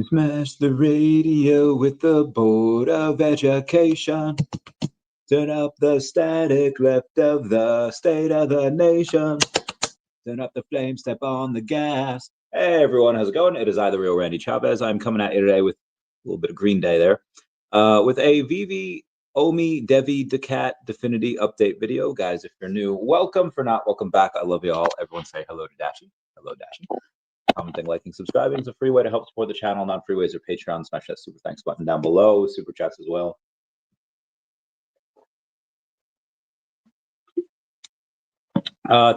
Smash the radio with the Board of Education. Turn up the static left of the state of the nation. Turn up the flame, step on the gas. Hey everyone, how's it going? It is I, the real Randy Chavez. I'm coming at you today with a little bit of Green Day there. With a VeVe OMI DACAT DEVVE DEFX update video. Guys, if you're new, welcome. For not, welcome back. I love you all. Everyone say hello to Dashi. Hello, Dashi. Commenting, liking, subscribing is a free way to help support the channel. Non-free ways are Patreon. Smash that super thanks button down below. Super chats as well.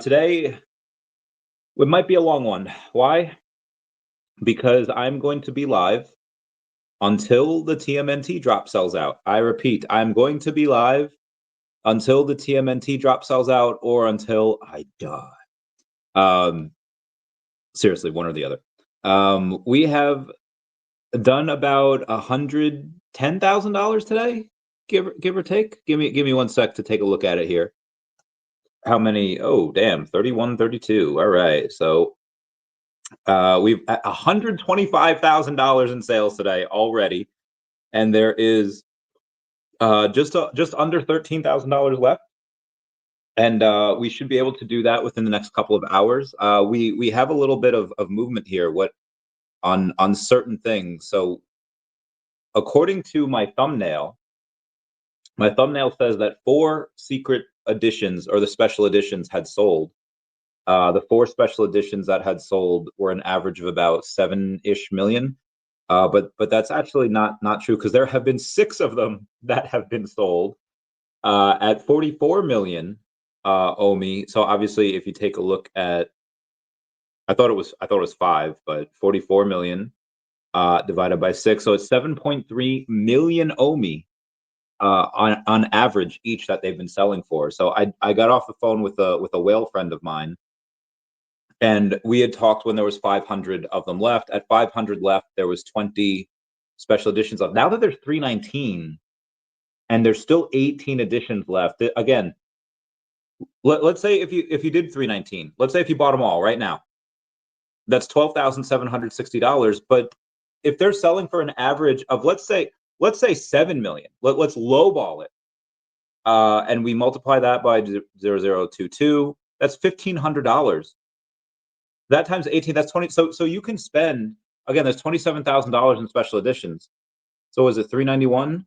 Today, it might be a long one. Why? Because I'm going to be live until the TMNT drop sells out. I repeat, I'm going to be live until the TMNT drop sells out or until I die. Seriously, one or the other. We have done about $110,000 today, give or take. Give me 1 sec to take a look at it here. How many? Oh, damn, 31, 32. All right, so we've at $125,000 in sales today already, and there is just under $13,000 left. And we should be able to do that within the next couple of hours. We have a little bit of movement here. On certain things. So according to my thumbnail says that 4 secret editions, or the special editions, had sold. The 4 special editions that had sold were an average of about 7-ish million. But that's actually not true, because there have been 6 of them that have been sold at 44 million. OMI. So obviously, if you take a look at, I thought it was 5, but 44 million divided by 6, so it's 7.3 million OMI on average each that they've been selling for. So I got off the phone with a whale friend of mine, and we had talked when there was 500 of them left. At 500 left, there was 20 special editions left. Now that there's 319, and there's still 18 editions left. Again, let's say if you did 319, let's say if you bought them all right now, that's $12,760. But if they're selling for an average of let's say 7 million, let's lowball it, and we multiply that by 0.0022, that's $1,500. That times 18, that's 20. So you can spend, again, there's $27,000 in special editions. So is it 391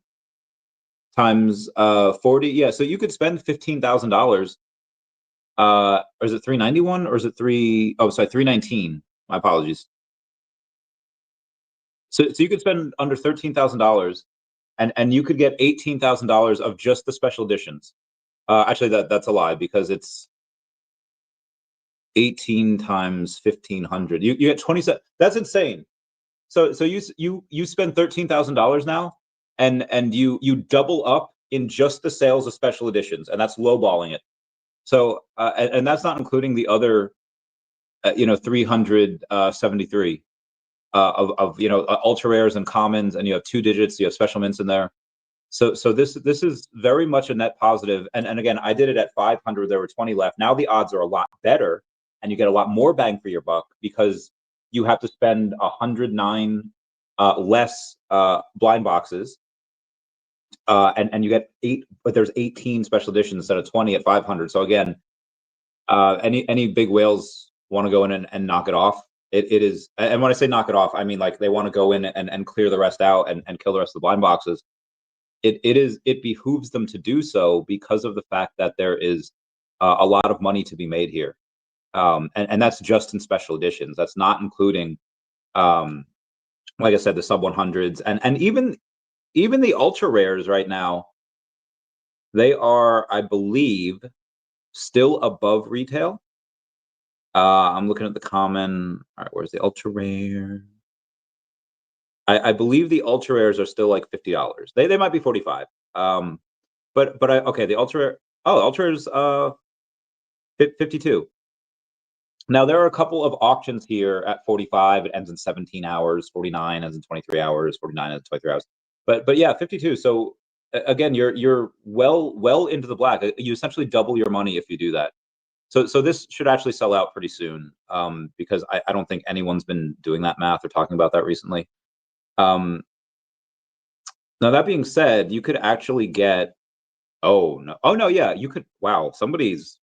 times 40? Yeah, so you could spend $15,000. Or is it 391 or is it 319? My apologies. So you could spend under $13,000, and you could get $18,000 of just the special editions. Actually, that's a lie, because it's 18 times 1,500. You get 27. That's insane. So you spend $13,000 now, and you double up in just the sales of special editions, and that's lowballing it. So and that's not including the other 373 of ultra rares and commons, and you have 2 digits, you have special mints in there. So this is very much a net positive. And again, I did it at 500. There were 20 left. Now the odds are a lot better, and you get a lot more bang for your buck, because you have to spend 109 less blind boxes. And you get 8, but there's 18 special editions instead of 20 at 500. So again, any big whales want to go in and knock it off. It is, and when I say knock it off, I mean like they want to go in and clear the rest out and kill the rest of the blind boxes. It behooves them to do so, because of the fact that there is a lot of money to be made here, and that's just in special editions. That's not including, like I said, the sub 100s and even the ultra rares right now. They are, I believe, still above retail. I'm looking at the common. All right, where's the ultra rare? I believe the ultra rares are still like $50. They might be 45. But okay, the ultra rare. Oh, ultra is 52. Now there are a couple of auctions here at 45. It ends in 17 hours. 49 ends in 23 hours. 49 ends in 23 hours. But yeah, 52. So again, you're well into the black. You essentially double your money if you do that. So this should actually sell out pretty soon, because I don't think anyone's been doing that math or talking about that recently. Now that being said, you could actually get. Oh no! Yeah, you could. Wow, somebody's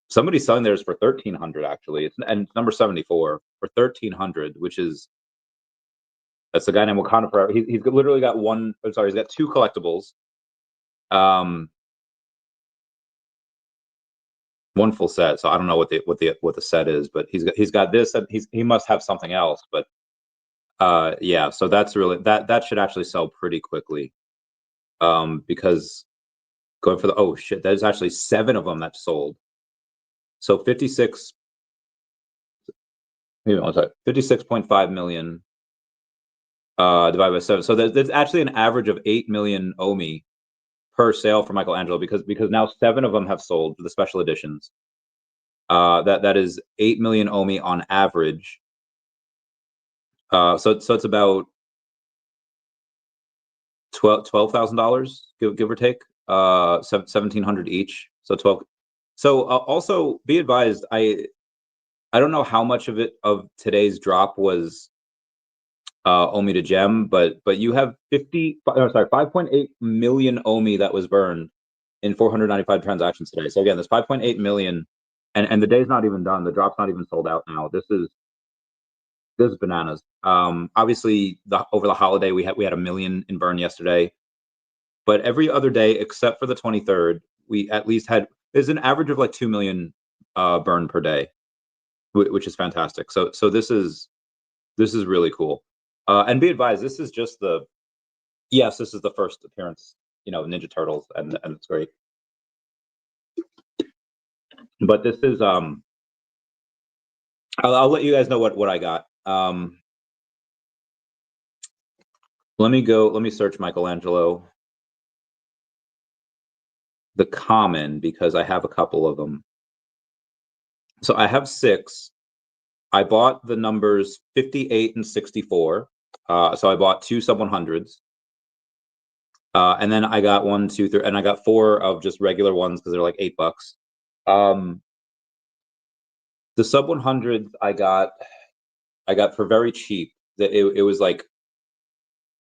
selling theirs for 1,300 actually. And it's number 74 for 1,300, which is that's the guy named Wakanda Forever. He's literally got one. I'm sorry, he's got two collectibles. One full set. So I don't know what the set is, but he's got this. And he must have something else. But yeah. So that's really that should actually sell pretty quickly. Because going for the oh shit, there's actually 7 of them that sold. So 56. 56.5 million divided by 7. So there's actually an average of 8 million OMI per sale for Michelangelo because now 7 of them have sold for the special editions. That is 8 million OMI on average. So it's about $12,000 give or take. 1,700 each. So 12. So also be advised, I don't know how much of today's drop was OMI to gem, but you have 5.8 million OMI that was burned in 495 transactions today. So again, there's 5.8 million, and the day's not even done. The drop's not even sold out now. This is bananas. Obviously, over the holiday we had 1 million in burn yesterday, but every other day except for the 23rd, we at least had. There's an average of like 2 million burn per day, which is fantastic. So this is really cool. And be advised, this is just this is the first appearance, Ninja Turtles, and it's great. But this is I'll let you guys know what I got. Let me search Michelangelo, the common, because I have a couple of them. So I have 6. I bought the numbers 58 and 64. So I bought 2 sub 100s. And then I got 1, 2, 3, and I got 4 of just regular ones because they're like $8. The sub 100s I got for very cheap. It was like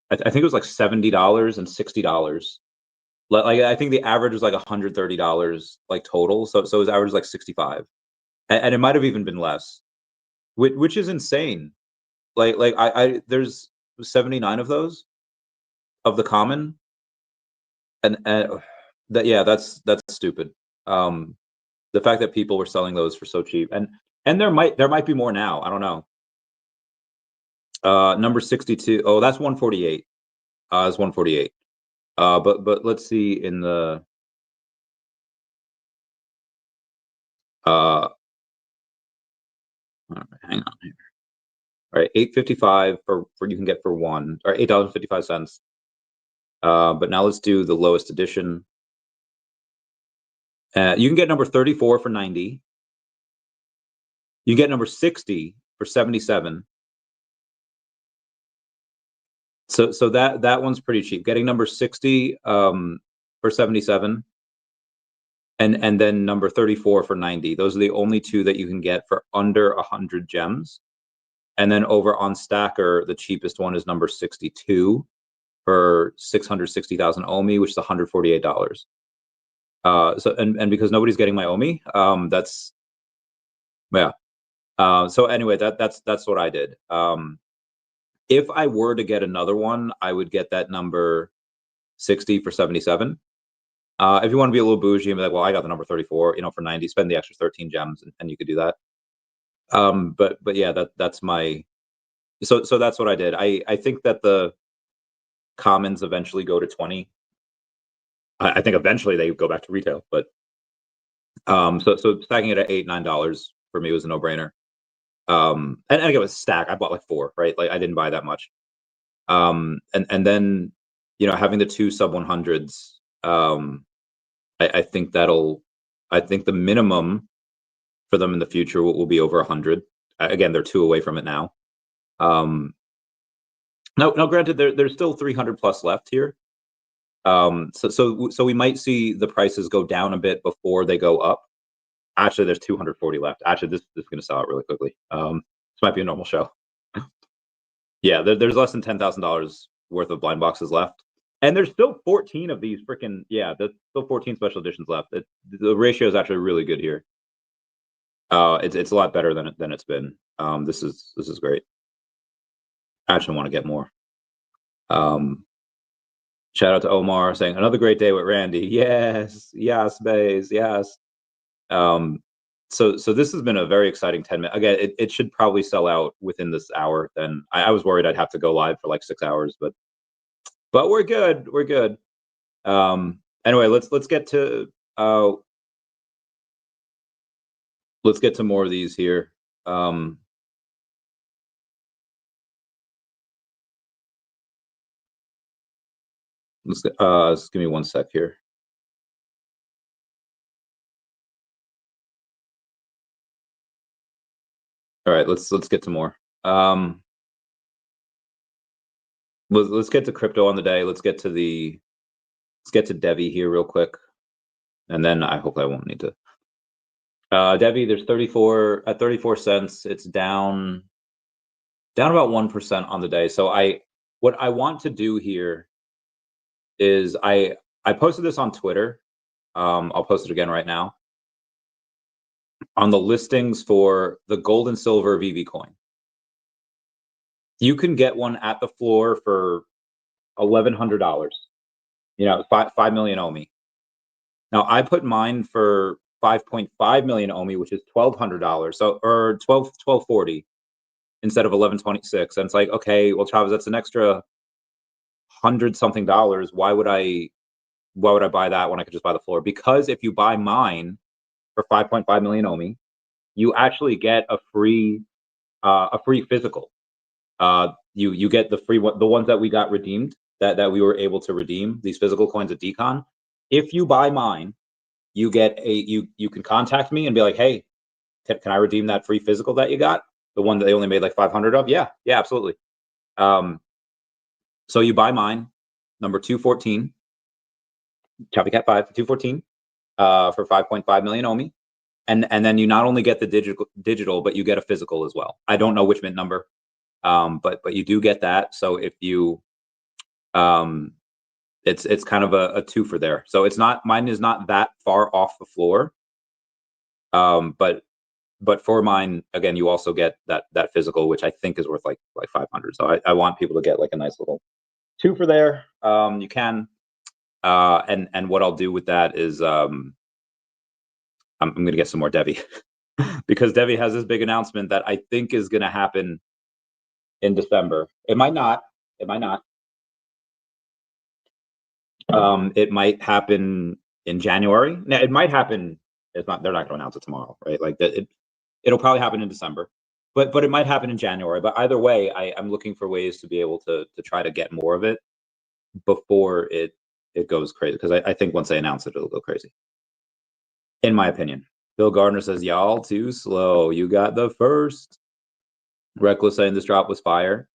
I think it was like $70 and $60. Like I think the average was like $130 like total. So it was average like 65, and it might have even been less, which is insane. Like I there's 79 of those of the common, and that's stupid. The fact that people were selling those for so cheap, and there might be more now. I don't know. Number 62. Oh, that's 148. It's 148. But let's see in the all right, hang on here. All right, $8.55 for you can get for 1, or $8.55. But now let's do the lowest edition. You can get number 34 for 90. You get number 60 for 77. So that one's pretty cheap. Getting number 60 for 77, and then number 34 for 90. Those are the only 2 that you can get for under 100 gems. And then over on Stacker, the cheapest one is number 62 for 660,000 OMI, which is $148. So and because nobody's getting my OMI, that's yeah. So anyway, that's what I did. If I were to get another one, I would get that number 60 for 77. If you want to be a little bougie and be like, well, I got the number 34, for 90, spend the extra 13 gems, and you could do that. But yeah, that's my. So that's what I did. I think that the commons eventually go to 20. I think eventually they go back to retail, but so stacking it at $8, $9 for me was a no-brainer. And again, with stack, I bought like 4, right? Like I didn't buy that much. And then having the 2 sub 100s, I think the minimum for them in the future will be over 100. Again, they're 2 away from it now. Now, granted, there's still 300 plus left here. So we might see the prices go down a bit before they go up. Actually, there's 240 left. Actually, this is going to sell out really quickly. This might be a normal show. Yeah, there's less than $10,000 worth of blind boxes left. And there's still 14 of these freaking, yeah, there's still 14 special editions left. The ratio is actually really good here. It's a lot better than it's been. This is great. I actually want to get more. Shout out to Omar saying another great day with Randy. Yes, Bays, yes. So this has been a very exciting 10 minutes. Again, it should probably sell out within this hour. Then I was worried I'd have to go live for like 6 hours, but we're good. We're good. Anyway, let's get to more of these here. Just give me 1 sec here. All right, let's get to more. Let's get to crypto on the day. Let's get to DEVVE here real quick, and then I hope I won't need to. DEVVE, there's 34 at 34 cents. It's down about 1% on the day. So what I want to do here is I posted this on Twitter. I'll post it again right now. On the listings for the gold and silver VeVe coin, you can get one at the floor for $1,100. You know, 5 million OMI. Now I put mine for 5.5 million OMI, which is $1,200. So or 1240 instead of 1126. And it's like, okay, well, Travis, that's an extra $100-something. Why would I buy that when I could just buy the floor? Because if you buy mine for 5.5 million OMI, you actually get a free physical. You get the ones that we got redeemed, that we were able to redeem, these physical coins at Decon. If you buy mine, you get you can contact me and be like, hey, can I redeem that free physical that you got? The one that they only made like 500 of? Yeah, absolutely. So you buy mine, number 214, Copycat 5, 214, for 5.5 million OMI. And then you not only get the digital, but you get a physical as well. I don't know which mint number, but you do get that. So if you, it's kind of a two for there. So mine is not that far off the floor. But for mine, again, you also get that physical, which I think is worth like 500. So I want people to get like a nice little two for there. You can, and what I'll do with that is, I'm going to get some more DEVVE because DEVVE has this big announcement that I think is going to happen in December. It might not. It might not. It might happen in January. Now, it might happen. It's not. They're not going to announce it tomorrow, right? Like that. It'll probably happen in December, but it might happen in January. But either way, I'm looking for ways to be able to try to get more of it before it goes crazy. Because I think once they announce it, it'll go crazy. In my opinion. Bill Gardner says, y'all too slow. You got the first. Reckless saying this drop was fire.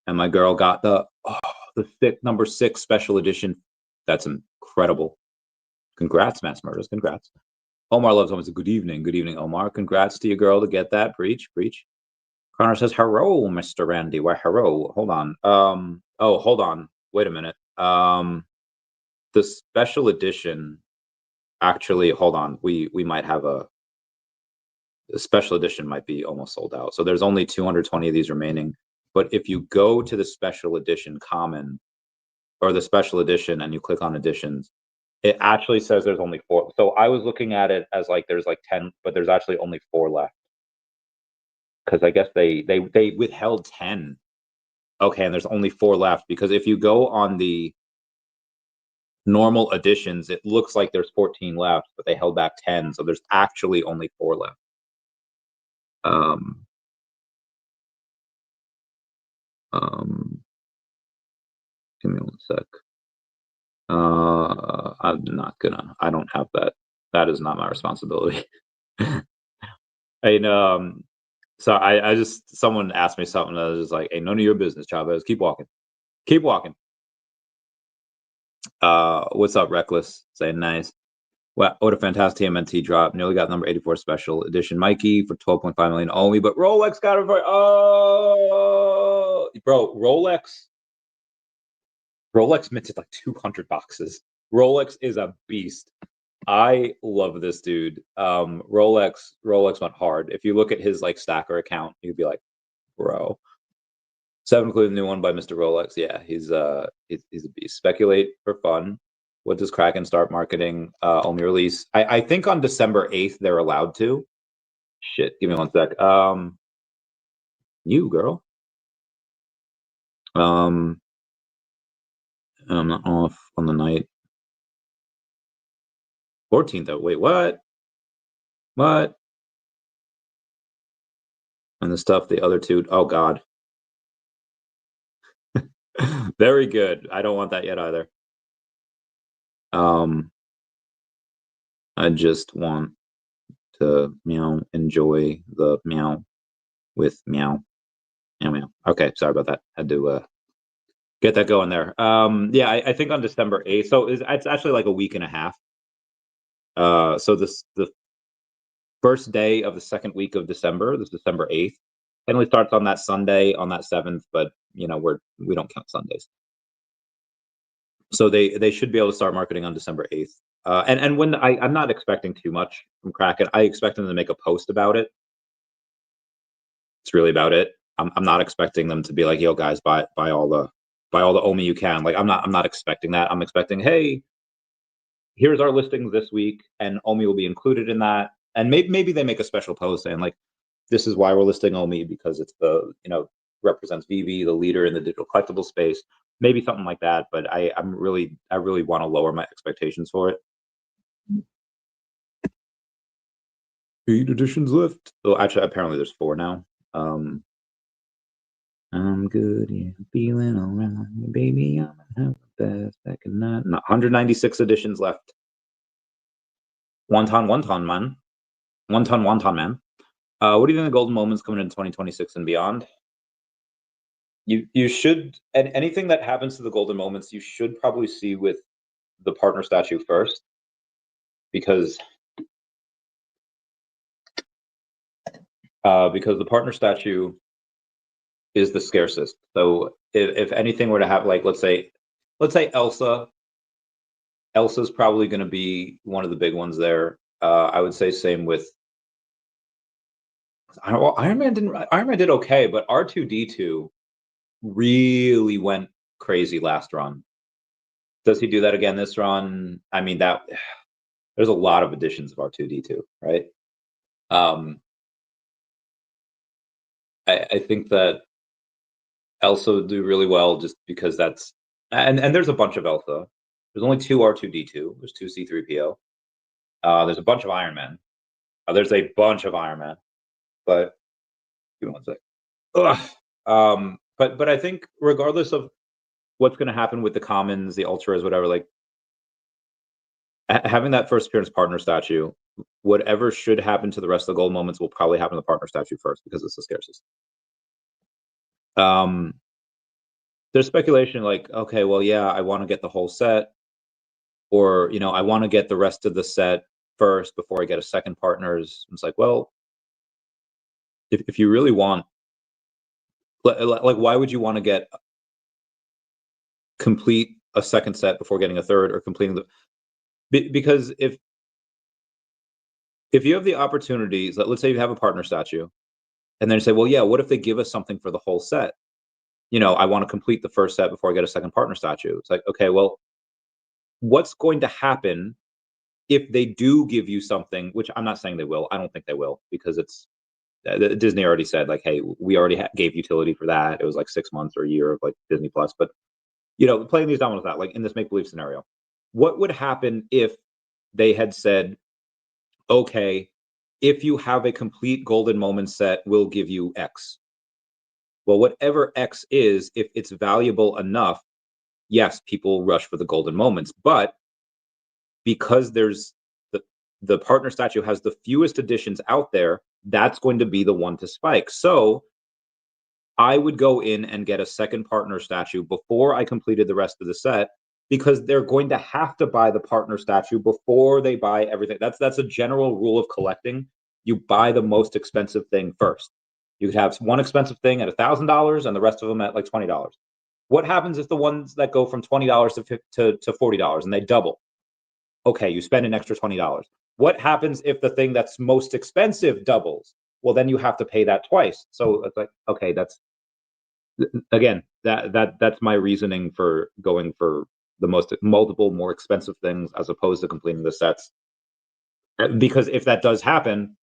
And my girl got the number 6 special edition. That's incredible. Congrats, Mass Murders. Congrats. Omar loves almost a good evening. Good evening, Omar. Congrats to your girl to get that. Preach. Connor says, hello, Mr. Randy. Why, hello. Hold on. Hold on. Wait a minute. The special edition. Actually, hold on. We might have the special edition might be almost sold out. So there's only 220 of these remaining. But if you go to the special edition common or the special edition and you click on editions, it actually says there's only 4. So I was looking at it as like there's like 10, but there's actually only 4 left. Because I guess they withheld 10. Okay, and there's only 4 left. Because if you go on the normal editions, it looks like there's 14 left, but they held back 10. So there's actually only 4 left. Give me 1 sec. I'm not gonna. I don't have that. That is not my responsibility. And so I just, someone asked me something. I was just like, "Hey, none of your business, Chavez. Keep walking. Keep walking." What's up, Reckless? Saying nice. Well, what a fantastic TMNT drop. Nearly got number 84 special edition Mikey for 12.5 million only, but Rolex got it for Bro, Rolex minted like 200 boxes. Rolex is a beast. I love this dude. Rolex went hard. If you look at his like stacker account, you'd be like, bro. 7 including the new one by Mr. Rolex. Yeah, he's a beast. Speculate for fun. What does Kraken start marketing OMI release? I think on December 8th they're allowed to. Shit, give me one sec. You girl. I'm not off on the night. 14th though. Wait, what? What? And the stuff, the other two. Oh God. Very good. I don't want that yet either. I just want to enjoy the meow with meow. Meow. Okay, sorry about that. Had to get that going there. Yeah, I think on December 8th. So it's actually like a week and a half. So the first day of the second week of December, this December 8th, technically starts on that Sunday, on that 7th, but we don't count Sundays. So they should be able to start marketing on December 8th. And when I'm not expecting too much from Kraken, I expect them to make a post about it. It's really about it. I'm not expecting them to be like, yo guys, buy all the OMI you can. Like I'm not expecting that. I'm expecting, hey, here's our listings this week, and OMI will be included in that. And maybe they make a special post saying like, this is why we're listing OMI, because it's the represents VeVe, the leader in the digital collectible space. Maybe something like that. But I really want to lower my expectations for it. 8 editions left. Oh, actually, apparently there's 4 now. I'm good, yeah, feeling alright, baby. I'm gonna have the best I can not. 196 editions left. One ton, man. One ton, man. What do you think the golden moments coming in 2026 and beyond? You should, and anything that happens to the golden moments, you should probably see with the partner statue first, because the partner statue is the scarcest. So if anything were to happen, like let's say Elsa's probably going to be one of the big ones there. I would say same with Iron Man did okay, but R2D2 really went crazy last run. Does he do that again this run? I mean, there's a lot of editions of R2D2, right? I think that Elsa would do really well just because that's and there's a bunch of Elsa. There's only 2 R2D2. There's 2 C3PO. There's a bunch of Iron Man. There's a bunch of Iron Man, but give me one sec. Ugh. But I think regardless of what's going to happen with the commons, the ultras, whatever, like having that first appearance partner statue, whatever should happen to the rest of the gold moments will probably happen to the partner statue first because it's the scarcest. There's speculation like, okay, well, yeah, I want to get the whole set, or I want to get the rest of the set first before I get a second partners. It's like, well, if you really want, like, why would you want to get complete a second set before getting a third, or completing because if you have the opportunities, let's say you have a partner statue, and then you say, well, yeah, what if they give us something for the whole set? I want to complete the first set before I get a second partner statue. It's like, okay, well, what's going to happen if they do give you something, which I'm not saying they will. I don't think they will, because it's Disney already said like, hey, we already gave utility for that. It was like 6 months or a year of like Disney Plus. But playing these dominoes out, like in this make-believe scenario, what would happen if they had said, okay, if you have a complete golden moment set, we'll give you X. Well, whatever X is, if it's valuable enough, yes, people rush for the golden moments. But because there's the partner statue has the fewest editions out there, that's going to be the one to spike. So I would go in and get a second partner statue before I completed the rest of the set, because they're going to have to buy the partner statue before they buy everything. That's a general rule of collecting. You buy the most expensive thing first. You could have one expensive thing at $1,000 and the rest of them at like $20. What happens if the ones that go from $20 to $40 and they double? Okay, you spend an extra $20. What happens if the thing that's most expensive doubles? Well, then you have to pay that twice. So it's like, okay, that's again, that's my reasoning for going for the multiple more expensive things as opposed to completing the sets. Because if that does happen,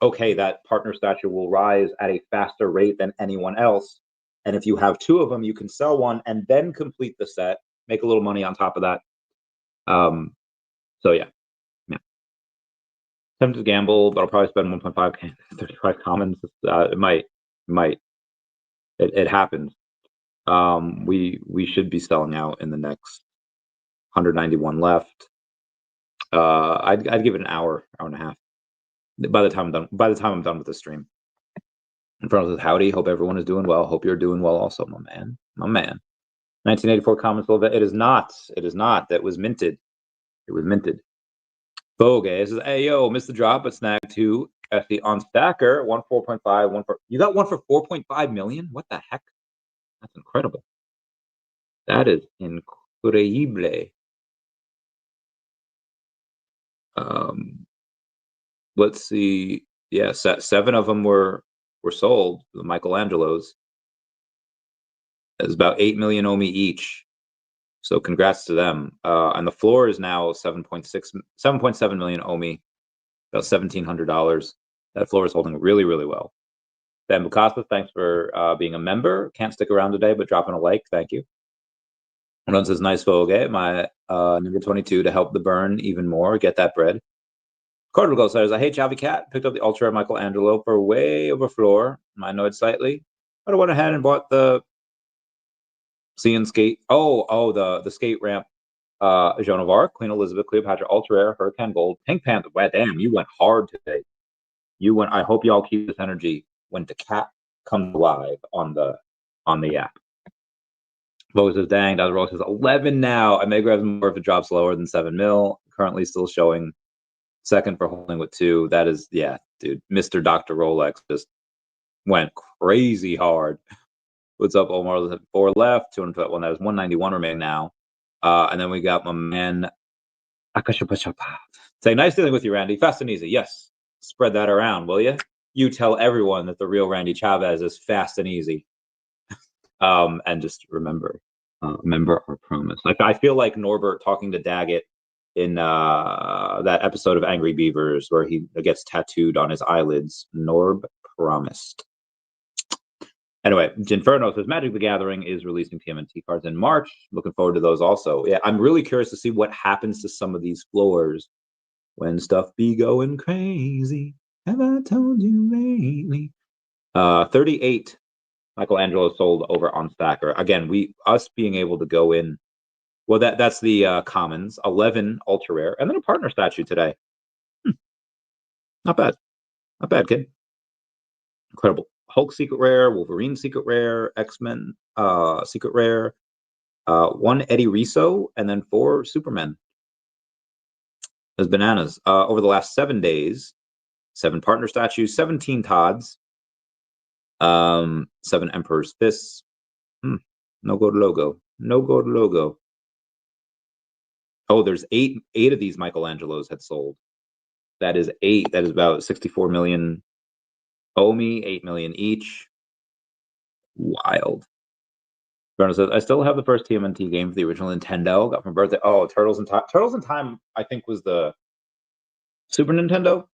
okay, that partner statue will rise at a faster rate than anyone else. And if you have two of them, you can sell one and then complete the set, make a little money on top of that. So yeah. Tempted to gamble, but I'll probably spend 1.5K 35 commons. It happens. We should be selling out in the next 191 left. I'd give it an hour and a half. By the time I'm done with the stream. In front of the howdy, hope everyone is doing well. Hope you're doing well also, my man. 1984 comments a little bit. It is not. That was minted. It was minted. Vogue says, hey yo, missed the drop, but snagged 2 FD on stacker, 4.5, 1 for you got one for 4.5 million? What the heck? That's incredible. That is incredible. Let's see. Yeah, 7 of them were sold. The Michelangelos. It's about 8 million OMI each. So congrats to them. And the floor is now 7.7 million OMI, about $1,700. That floor is holding really, really well. Ben Bukasa, thanks for being a member. Can't stick around today, but dropping a like. Thank you. One says, nice Vogue, my number 22 to help the burn even more. Get that bread. Cardinal says, I hate Javi Cat. Picked up the Ultra Michelangelo for way over floor. I know it slightly. But I went ahead and bought the CN skate. The skate ramp. Joan of Arc, Queen Elizabeth, Cleopatra, Ultra Rare, Hurricane Gold, Pink Panther. Wow, damn, you went hard today. I hope y'all keep this energy when DACAT comes live on the app. Bo says, dang, Dr. Roll says 11 now. I may grab more if it drops lower than 7 mil. Currently still showing second for holding with 2. That is, yeah, dude. Mr. Dr. Rolex just went crazy hard. What's up, Omar? 4 left, 221. That was 191 remaining now. And then we got my man Say, nice dealing with you, Randy. Fast and easy. Yes. Spread that around, will you? You tell everyone that the real Randy Chavez is fast and easy. And just remember our promise. Like, I feel like Norbert talking to Daggett in that episode of Angry Beavers where he gets tattooed on his eyelids. Norb promised. Anyway, Ginferno says Magic the Gathering is releasing TMNT cards in March. Looking forward to those also. Yeah, I'm really curious to see what happens to some of these floors when stuff be going crazy. Have I told you lately? 38 Michelangelo sold over on Stacker. Again, us being able to go in. Well, that's the commons. 11 ultra rare, and then a partner statue today. Not bad, kid. Incredible. Hulk secret rare, Wolverine secret rare, X-Men secret rare, 1 Eddie Riso, and then 4 Supermen. There's bananas. Over the last 7 days, 7 partner statues, 17 Todds, 7 Emperor's Fists. No gold logo. No gold logo. Oh, there's 8 of these Michelangelos had sold. That is 8. That is about 64 million OMI, 8 million each. Wild. Bruno says, I still have the first TMNT game for the original Nintendo. Got from birthday. Oh, Turtles in Time. Turtles in Time, I think, was the Super Nintendo.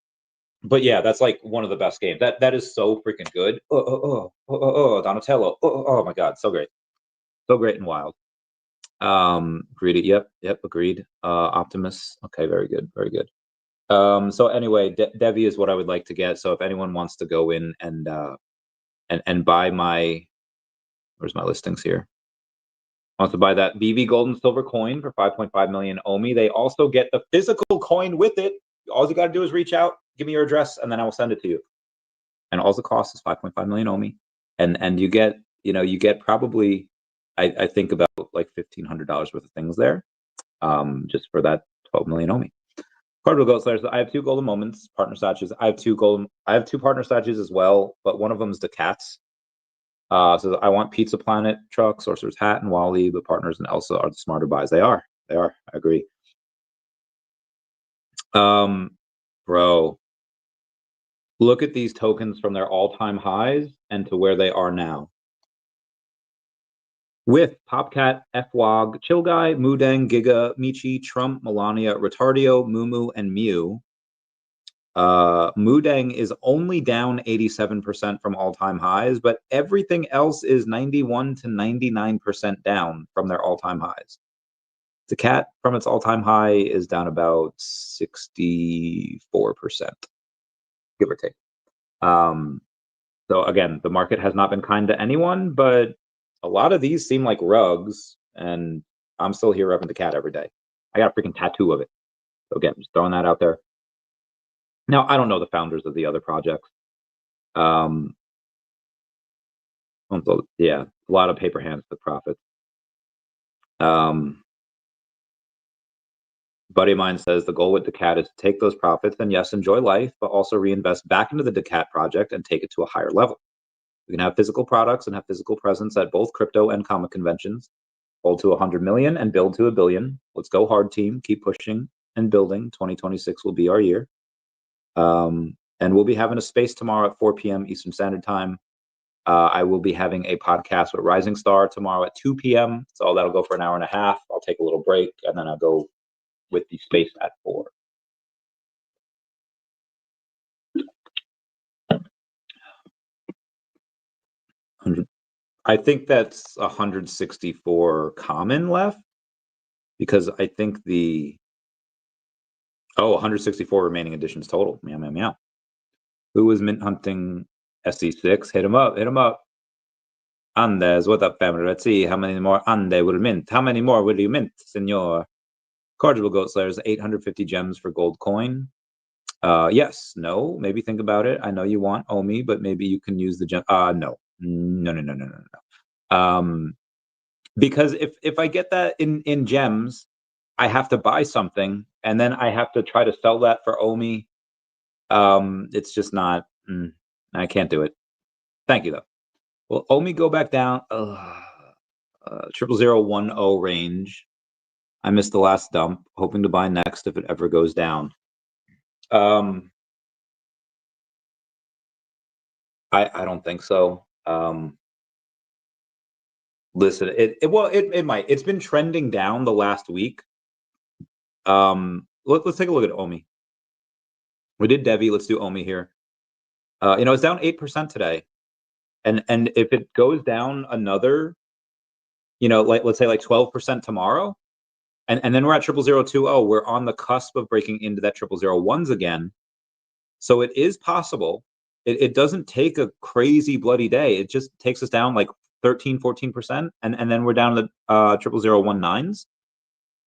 But yeah, that's like one of the best games. That is so freaking good. Donatello. Oh my God, so great. So great and wild. Greedy. Yep, agreed. Optimus. Okay, very good. So anyway, Devi is what I would like to get. So if anyone wants to go in and buy my, where's my listings here? Wants to buy that VeVe gold and silver coin for 5.5 million OMI. They also get the physical coin with it. All you got to do is reach out, give me your address, and then I will send it to you. And all the cost is 5.5 million OMI. And you get, probably, I think about like $1,500 worth of things there, just for that 12 million OMI. Cardinal Goat Slayers. I have 2 golden moments, partner statues. I have 2 partner statues as well, but one of them is the cats. So I want Pizza Planet, Truck, Sorcerer's Hat, and Wally. The partners and Elsa are the smarter buys. They are. I agree. Bro, look at these tokens from their all-time highs and to where they are now. With Popcat, Fwog, Chill Guy, Mudeng, Giga, Michi, Trump, Melania, Retardio, Mumu, and Mew. Mudeng is only down 87% from all-time highs, but everything else is 91 to 99% down from their all-time highs. The cat from its all-time high is down about 64%, give or take. So again, the market has not been kind to anyone, but a lot of these seem like rugs, and I'm still here repping the cat every day. I got a freaking tattoo of it. So again, just throwing that out there. Now, I don't know the founders of the other projects. Yeah, a lot of paper hands to profit. Buddy of mine says the goal with DACAT is to take those profits and yes, enjoy life, but also reinvest back into the DACAT project and take it to a higher level. We can have physical products and have physical presence at both crypto and comic conventions. Hold to 100 million and build to 1 billion. Let's go hard, team. Keep pushing and building. 2026 will be our year. And we'll be having a space tomorrow at 4 p.m. Eastern Standard Time. I will be having a podcast with Rising Star tomorrow at 2 p.m. So that'll go for an hour and a half. I'll take a little break and then I'll go with the space at 4. I think that's 164 common left because I think 164 remaining editions total. Meow, meow, meow. Who was mint hunting SC6? Hit him up. Andes, what up, family? Let's see how many more Ande will mint. How many more will you mint, senor? Cordial Goat Slayers, 850 gems for gold coin. Yes, no, maybe think about it. I know you want OMI, but maybe you can use the gem. No. Because if I get that in gems, I have to buy something and then I have to try to sell that for OMI. It's just not. I can't do it. Thank you though. Will OMI go back down? 00010 range. I missed the last dump. Hoping to buy next if it ever goes down. I don't think so. Listen, it might. It's been trending down the last week. Let's take a look at OMI. We did DEVVE. Let's do OMI here. It's down 8% today, and if it goes down another, let's say like 12% tomorrow, and then we're at 00020. We're on the cusp of breaking into that 00001s again. So it is possible. It doesn't take a crazy bloody day. It just takes us down like 13-14%, and then we're down to 00019s.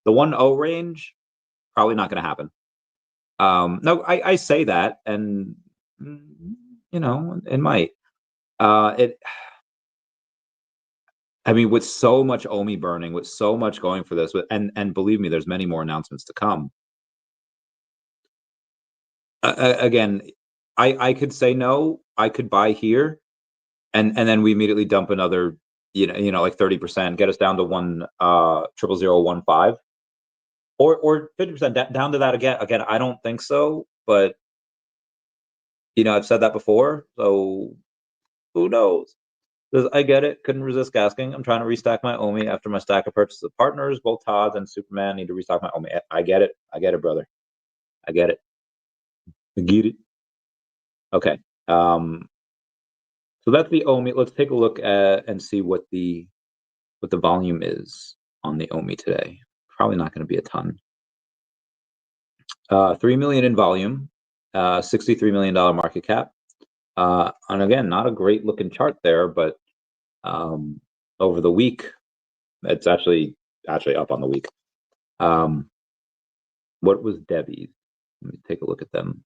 The 1.0 range, probably not going to happen. No, I say that, and it might. I mean, with so much OMI burning, with so much going for this, and believe me, there's many more announcements to come. Again, I could say no. I could buy here, and then we immediately dump another, like 30%, get us down to 00015, or 50% down to that again. Again, I don't think so, but I've said that before, so who knows? I get it. Couldn't resist asking. I'm trying to restock my OMI after my stack of purchases of partners. Both Todd and Superman need to restock my OMI. I get it. I get it, brother. I get it. I get it. Okay. So that's the OMI. Let's take a look at and see what the volume is on the OMI today. Probably not going to be a ton. 3 million in volume, $63 million market cap. And again, not a great looking chart there, but over the week, it's actually up on the week. What was DEVVE's? Let me take a look at them.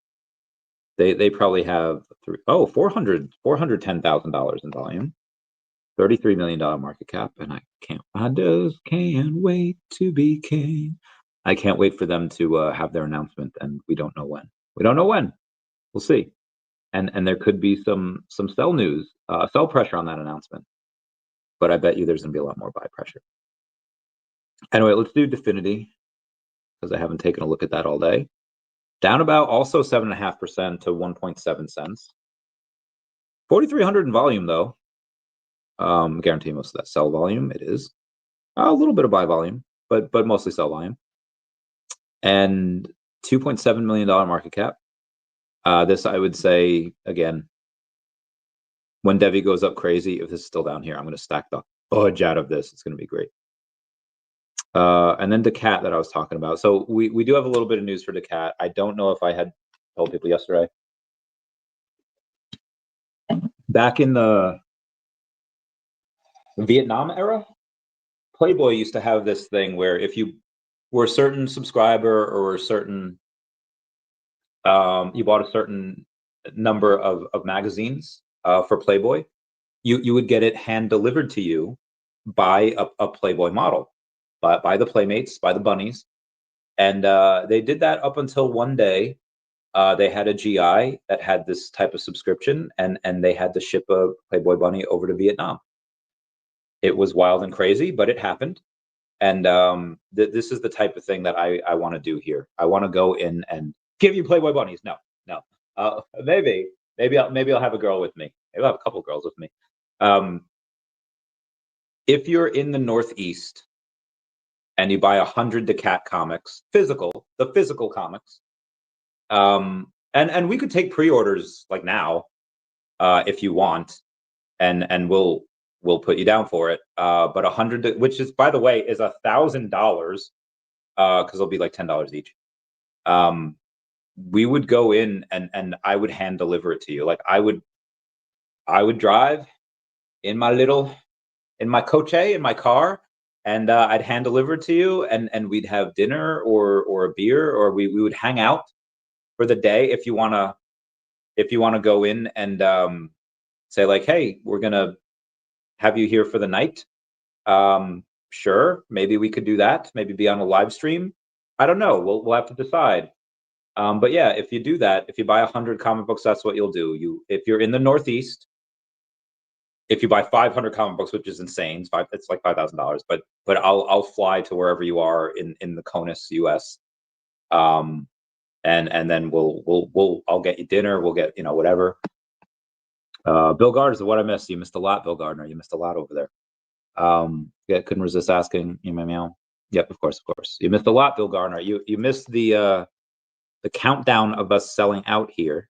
They probably have $410,000 in volume, $33 million market cap, and I just can't wait to be king. I can't wait for them to have their announcement, and we don't know when. We don't know when. We'll see. And there could be some sell news, sell pressure on that announcement. But I bet you there's going to be a lot more buy pressure. Anyway, let's do Definity, because I haven't taken a look at that all day. Down about also 7.5% to 1.7 cents. 4,300 in volume, though. Guarantee most of that sell volume. It is a little bit of buy volume, but mostly sell volume. And $2.7 million market cap. This, I would say, again, when DEVVE goes up crazy, if this is still down here, I'm going to stack the fudge out of this. It's going to be great. And then DACAT that I was talking about. So we do have a little bit of news for DACAT. I don't know if I had told people yesterday. Back in the Vietnam era, Playboy used to have this thing where if you were a certain subscriber or a certain, you bought a certain number of magazines for Playboy, you would get it hand delivered to you by a Playboy model, by the Playmates, by the bunnies. And they did that up until one day. They had a GI that had this type of subscription, and they had to ship a Playboy bunny over to Vietnam. It was wild and crazy, but it happened. And this is the type of thing that I want to do here. I want to go in and give you Playboy bunnies. No. Maybe I'll have a girl with me. Maybe I'll have a couple girls with me. If you're in the Northeast and you buy 100 DACAT comics, the physical comics, and we could take pre-orders like now, if you want, and we'll put you down for it. But 100, which is, by the way, is $1,000, because it'll be like $10 each. We would go in and I would hand deliver it to you. Like I would drive in my coche, in my car, and I'd hand deliver it to you, and we'd have dinner or a beer, or we would hang out for the day. If you wanna go in and say like, hey, we're gonna have you here for the night. Sure, maybe we could do that. Maybe be on a live stream. I don't know. We'll have to decide. But yeah, if you do that, if you buy 100 comic books, that's what you'll do. If you're in the Northeast, if you buy 500 comic books, which is insane, it's like $5,000. But I'll fly to wherever you are in the CONUS, US, and then I'll get you dinner. We'll get whatever. Bill Gardner is what I missed. You missed a lot, Bill Gardner. You missed a lot over there. Yeah, couldn't resist asking. Meow. Yep, of course. You missed a lot, Bill Gardner. You missed the countdown of us selling out here,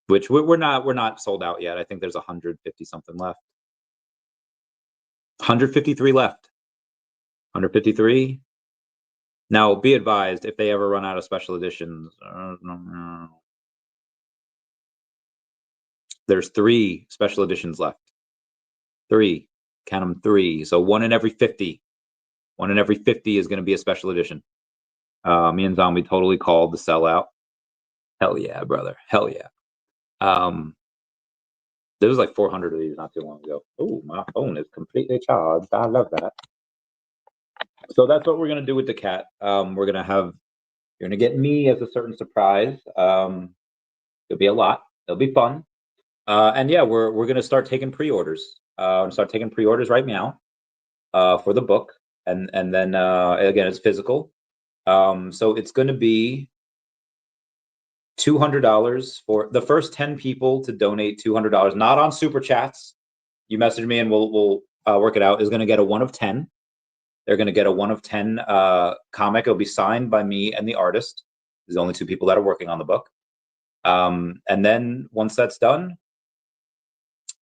which we're not sold out yet. I think there's 150 something left. 153 left. 153. Now, be advised, if they ever run out of special editions, there's 3 special editions left. 3. Count them, 3. So 1 in every 50. 1 in every 50 is going to be a special edition. Me and Zombie totally called the sellout. Hell yeah, brother. Hell yeah. There was like 400 of these not too long ago. Oh, my phone is completely charged. I love that. So that's what we're going to do with DACAT. You're going to get me as a certain surprise. It'll be a lot. It'll be fun. And yeah, we're going to start taking pre-orders. Start taking pre-orders right now for the book. And then, again, it's physical. So it's going to be $200 for the first 10 people to donate $200, not on super chats. You message me and we'll work it out. Is going to get a 1 of 10. They're going to get a 1 of 10 comic. It'll be signed by me and the artist. There's only 2 people that are working on the book. And then once that's done,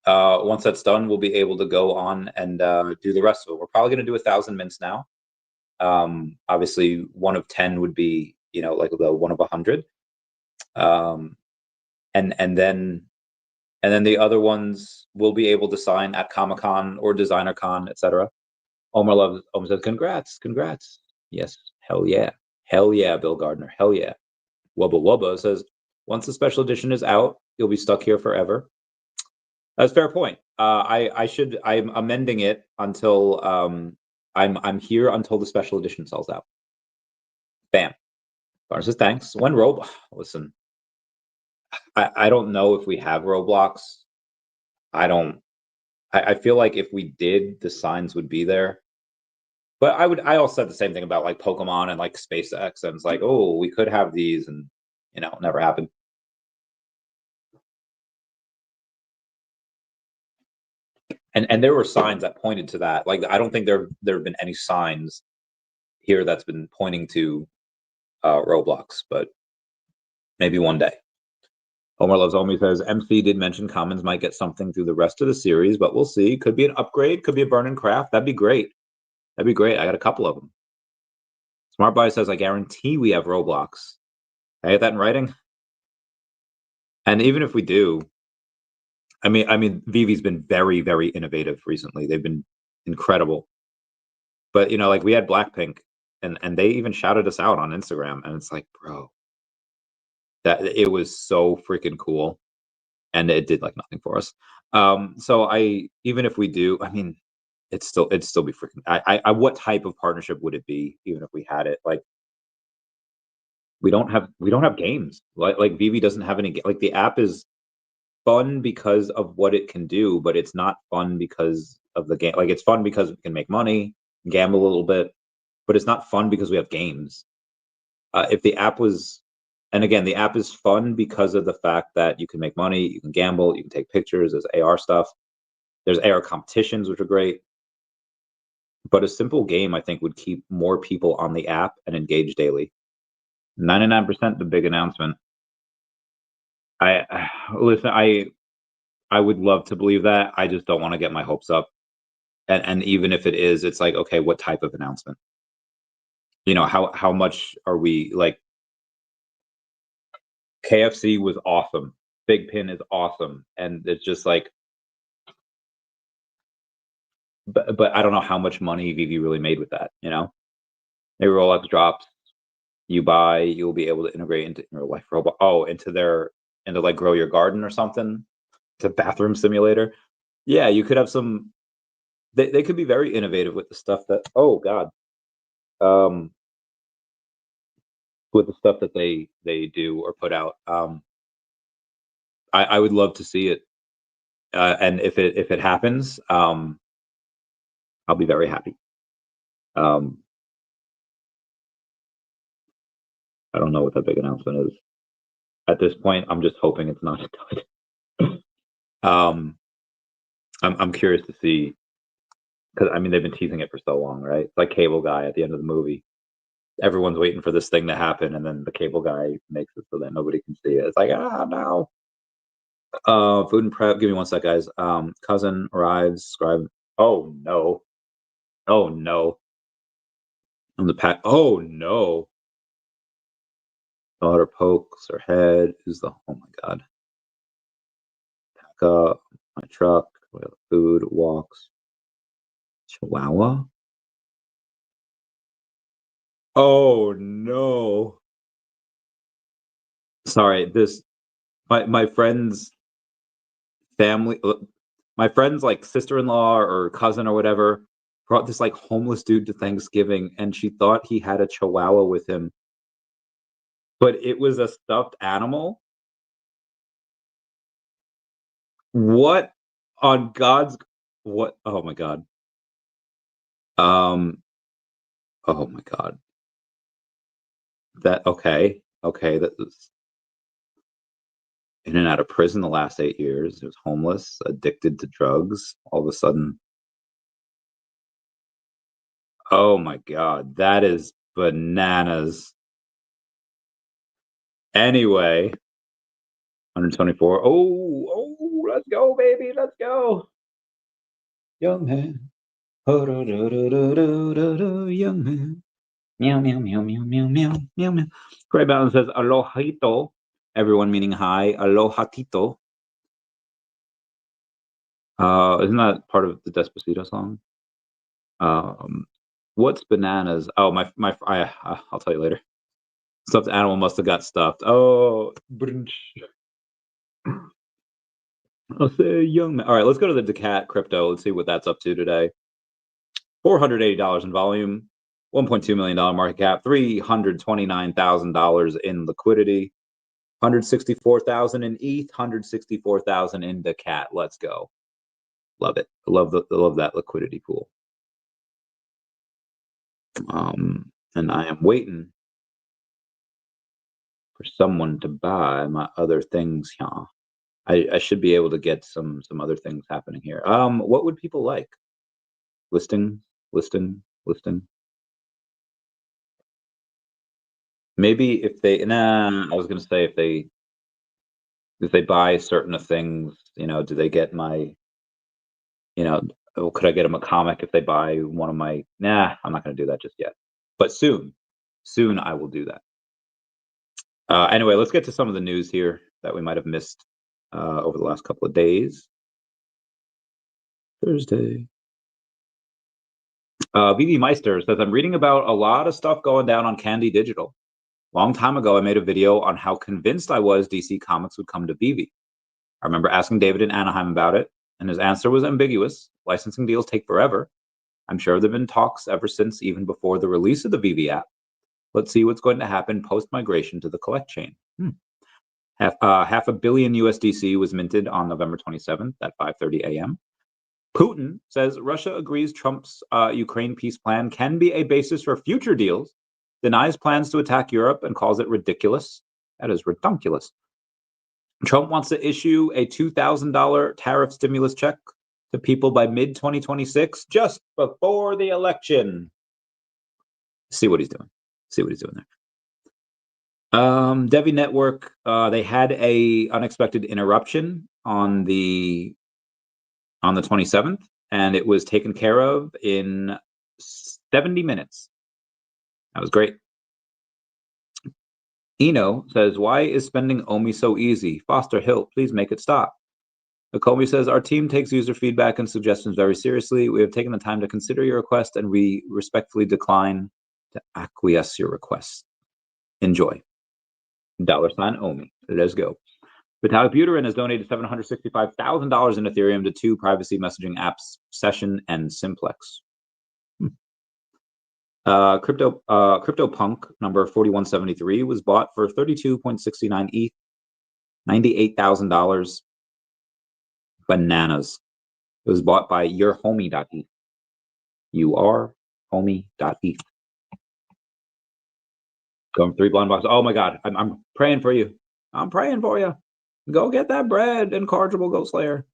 we'll be able to go on and do the rest of it. We're probably going to do 1,000 mints now. Obviously 1 of 10 would be, like the 1 of 100. And then the other ones will be able to sign at Comic-Con or DesignerCon, etc. Omar says, congrats. Yes, hell yeah, Bill Gardner, hell yeah. Wubba says, once the special edition is out, you'll be stuck here forever. That's a fair point. I'm amending it until I'm here until the special edition sells out. Bam. Barnes says thanks. When Roblox? Listen, I don't know if we have Roblox. I don't. I feel like if we did, the signs would be there. But I also said the same thing about like Pokemon and like SpaceX, and it's like, oh, we could have these, and never happened. And there were signs that pointed to that. Like, I don't think there have been any signs here that's been pointing to Roblox, but maybe one day. Omar Loves Omi says MC did mention Commons might get something through the rest of the series, but we'll see. Could be an upgrade, could be a burn and craft. That'd be great. That'd be great. I got a couple of them. Smart Buy says, I guarantee we have Roblox. I get that in writing. And even if we do, I mean, VeVe's been very, very innovative recently. They've been incredible. But like we had Blackpink, and they even shouted us out on Instagram, and it's like, bro, that it was so freaking cool, and it did like nothing for us. So even if we do, I mean, it'd still be freaking. What type of partnership would it be, even if we had it? Like, we don't have games. Like VeVe doesn't have any. Like, the app is fun because of what it can do, but it's not fun because of the game. Like, it's fun because we can make money, gamble a little bit, but it's not fun because we have games. If the app was, and again, the app is fun because of the fact that you can make money, you can gamble, you can take pictures, there's AR stuff, there's AR competitions, which are great. But a simple game, I think, would keep more people on the app and engaged daily. 99% the big announcement. Listen, I would love to believe that. I just don't want to get my hopes up. And even if it is, it's like, okay, what type of announcement? How much are we like? KFC was awesome. Big Pin is awesome, and it's just like, but I don't know how much money VeVe really made with that. They Rolex drops. You buy, you'll be able to integrate into your life robot. Oh, into like Grow Your Garden or something. To bathroom simulator. Yeah, you could have some. They could be very innovative with the stuff that. Oh God. With the stuff that they do or put out. I would love to see it, and if it happens, I'll be very happy. I don't know what that big announcement is. At this point, I'm just hoping it's not done. I'm curious to see, because I mean, they've been teasing it for so long, right? It's like Cable Guy at the end of the movie. Everyone's waiting for this thing to happen, and then the Cable Guy makes it so that nobody can see it. It's like, no. Food and prep. Give me one sec, guys. Cousin arrives. Scribe. Oh no. Oh no. On the pack. Oh no. Daughter pokes her head. Who's the? Oh my god. Pack up my truck. Food walks. Chihuahua. Oh no. Sorry. My friend's family. My friend's like sister-in-law or cousin or whatever brought this like homeless dude to Thanksgiving, and she thought he had a chihuahua with him, but it was a stuffed animal. What on God's what? Oh my God. Um. Oh my God. That okay? Okay. That was in and out of prison the last 8 years. He was homeless, addicted to drugs. All of a sudden, oh my God, that is bananas. Anyway, 124. Oh, let's go, baby. Let's go. Young man. Young man. Meow, meow, meow, meow, meow, meow, meow, meow. Gray Mountain says, Alohito. Everyone meaning hi. Alohatito. Isn't that part of the Despacito song? What's bananas? Oh, I'll tell you later. Stuffed animal must have got stuffed. Oh, I'll say young man. All right, let's go to the DACAT crypto. Let's see what that's up to today. $480 in volume. $1.2 million market cap, $329,000 in liquidity, 164,000 in ETH, 164,000 in DACAT. Let's go. Love it. I love that liquidity pool. And I am waiting for someone to buy my other things here. I should be able to get some other things happening here. What would people like? Listing. Maybe if they, I was gonna say if they buy certain things, do they get my, could I get them a comic if they buy one of my? Nah, I'm not gonna do that just yet. But soon I will do that. Anyway, let's get to some of the news here that we might have missed over the last couple of days. Thursday. VeVe Meister says, I'm reading about a lot of stuff going down on Candy Digital. Long time ago, I made a video on how convinced I was DC Comics would come to VeVe. I remember asking David in Anaheim about it, and his answer was ambiguous. Licensing deals take forever. I'm sure there have been talks ever since, even before the release of the VeVe app. Let's see what's going to happen post-migration to the collect chain. Half $500 million USDC was minted on November 27th at 5:30 a.m. Putin says Russia agrees Trump's Ukraine peace plan can be a basis for future deals, denies plans to attack Europe, and calls it ridiculous. That is redunculous. Trump wants to issue a $2,000 tariff stimulus check to people by mid-2026, just before the election. See what he's doing there. Devi Network, they had a unexpected interruption on the 27th, and it was taken care of in 70 minutes. That was great. Eno says, why is spending OMI so easy? Foster Hill, please make it stop. Nakomi says, our team takes user feedback and suggestions very seriously. We have taken the time to consider your request, and we respectfully decline to acquiesce your request. Enjoy. $OMI. Let's go. Vitalik Buterin has donated $765,000 in Ethereum to 2 privacy messaging apps, Session and Simplex. CryptoPunk number 4173 was bought for 32.69 ETH, $98,000. Bananas. It was bought by yourhomie.eth. yourhomie.eth. Going 3 blind boxes. Oh my God, I'm praying for you. I'm praying for you. Go get that bread, incorrigible Ghost Slayer.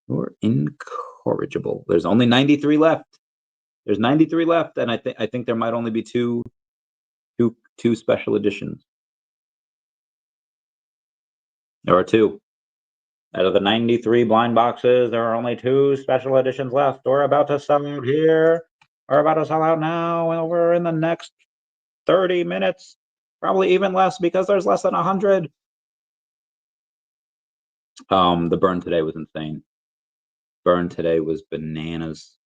You're incorrigible. There's only 93 left. There's 93 left, and I think there might only be two special editions. There are 2. Out of the 93 blind boxes, there are only 2 special editions left. We're about to sell out here. We're about to sell out now, and over in the next 30 minutes. Probably even less, because there's less than 100. The burn today was insane. Burn today was bananas.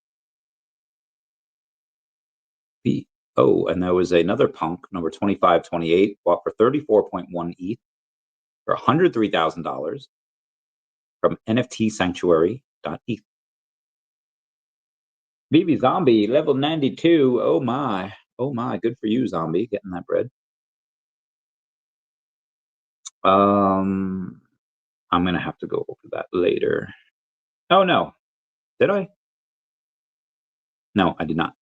And there was another punk, number 2528, bought for 34.1 ETH for $103,000 from NFTsanctuary.eth. VeVe Zombie, level 92. Oh my, good for you, Zombie, getting that bread. I'm gonna have to go over that later. Oh no, did I? No, I did not.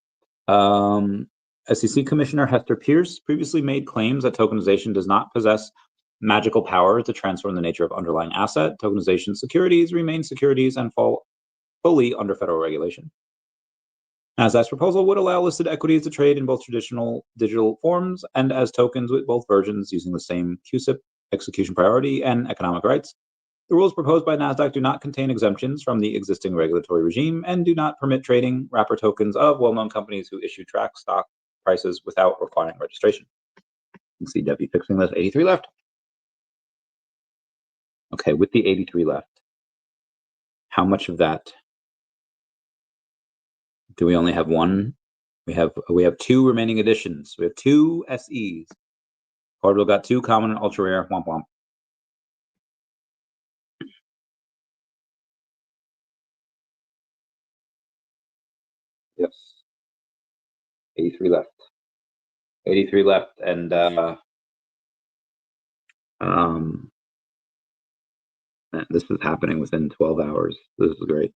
SEC Commissioner Hester Pierce previously made claims that tokenization does not possess magical power to transform the nature of underlying asset. Tokenization securities remain securities and fall fully under federal regulation. Nasdaq's proposal would allow listed equities to trade in both traditional digital forms and as tokens with both versions using the same CUSIP, execution priority, and economic rights. The rules proposed by Nasdaq do not contain exemptions from the existing regulatory regime and do not permit trading wrapper tokens of well-known companies who issue track stock prices without requiring registration. You can see Debbie fixing this. 83 left. Okay, with the 83 left, how much of that do we only have? 1? We have 2 remaining editions. We have 2 SEs. Cardinal got 2 common and ultra rare. Womp womp. Yes. 83 left. 83 left, and this is happening within 12 hours. This is great.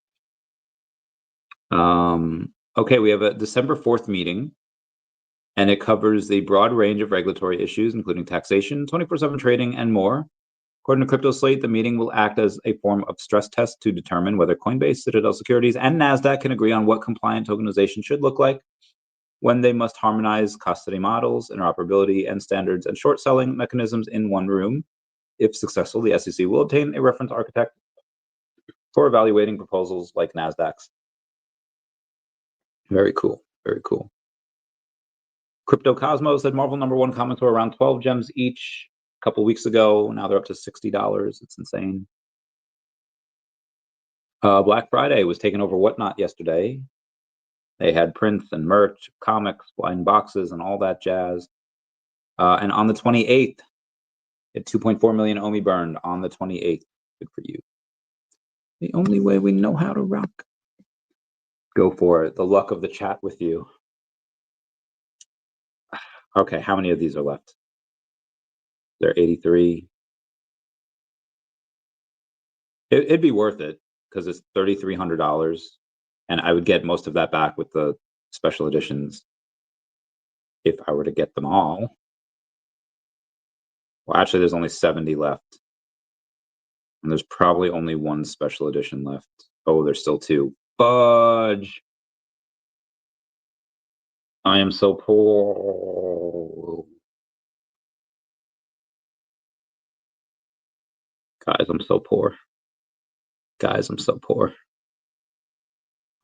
Okay, we have a December 4th meeting, and it covers a broad range of regulatory issues, including taxation, 24/7 trading, and more. According to Crypto Slate, the meeting will act as a form of stress test to determine whether Coinbase, Citadel Securities, and NASDAQ can agree on what compliant tokenization should look like, when they must harmonize custody models, interoperability, and standards and short selling mechanisms in one room. If successful, the SEC will obtain a reference architect for evaluating proposals like NASDAQ's. Very cool. Very cool. Crypto Cosmos said Marvel #1 comments were around 12 gems each a couple weeks ago. Now they're up to $60. It's insane. Black Friday was taken over Whatnot yesterday. They had prints and merch, comics, blind boxes, and all that jazz. And on the 28th, at 2.4 million OMI burned on the 28th. Good for you. The only way we know how to rock. Go for it. The luck of the chat with you. Okay, how many of these are left? There are 83. It'd be worth it because it's $3,300, and I would get most of that back with the special editions if I were to get them all. Well, actually, there's only 70 left, and there's probably only one special edition left. Oh, there's still two. Fudge! I am so poor. Guys, I'm so poor. Guys, I'm so poor.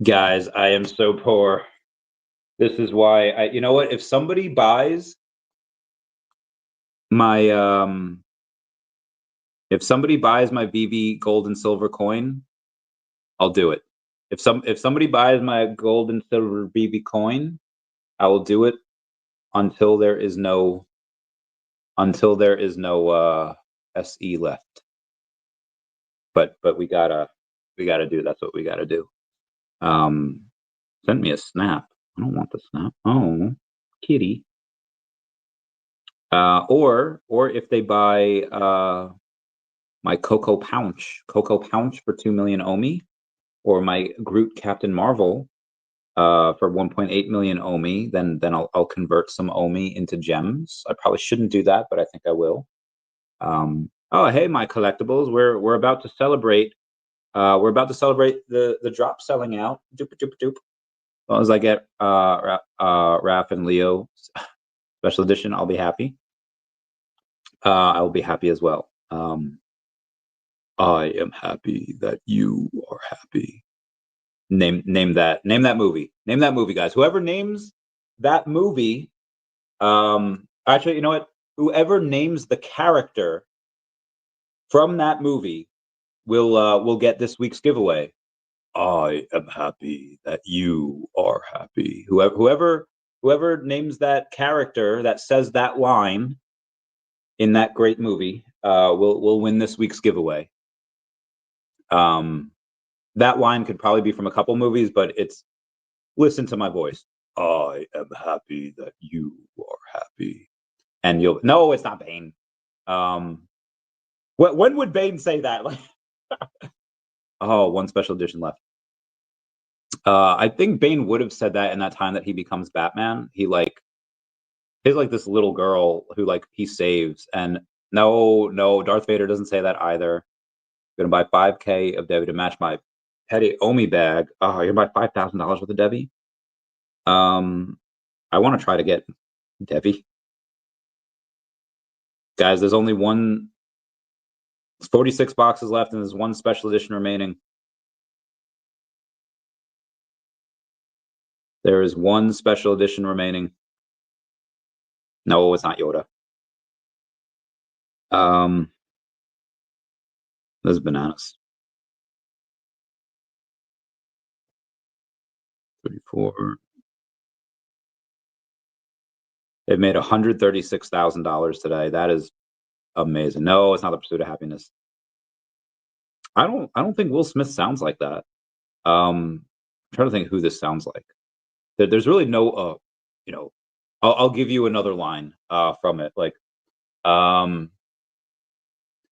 Guys, I am so poor. This is why you know what? If somebody buys my VeVe gold and silver coin, I'll do it. If somebody buys my gold and silver VeVe coin, I will do it until there is no SE left. But we gotta do. That's what we gotta do. Send me a snap. I don't want the snap. Oh, kitty. Or if they buy my Coco Pouch for 2 million OMI, or my Groot Captain Marvel for 1.8 million OMI, then I'll convert some OMI into gems. I probably shouldn't do that, but I think I will. Oh, hey, my collectibles. We're about to celebrate. We're about to celebrate the drop selling out. Doop doop doop. As long as I get Raph and Leo special edition, I'll be happy. I'll be happy as well. I am happy that you are happy. Name that movie. Name that movie, guys. Whoever names that movie, actually, you know what? Whoever names the character from that movie will get this week's giveaway. I am happy that you are happy. Whoever names that character that says that line in that great movie will win this week's giveaway. That line could probably be from a couple movies, but it's listen to my voice. I am happy that you are happy. And you'll no, it's not Bane. When would Bane say that? Like oh, one special edition left. I think Bane would have said that in that time that he becomes Batman. He's like this little girl who like he saves, and no, Darth Vader doesn't say that either. I'm gonna buy 5K of Devi to match my petty OMI bag. Oh, you're gonna buy $5,000 worth of Devi? I want to try to get Devi. Guys, there's only one. There's 46 boxes left, and there's one special edition remaining. There is one special edition remaining. No, it's not Yoda. There's bananas. 34. It made $136,000 today. That is amazing. No, it's not The Pursuit of Happiness. I don't think Will Smith sounds like that. I'm trying to think who this sounds like. There's really no you know, I'll give you another line from it, like, um,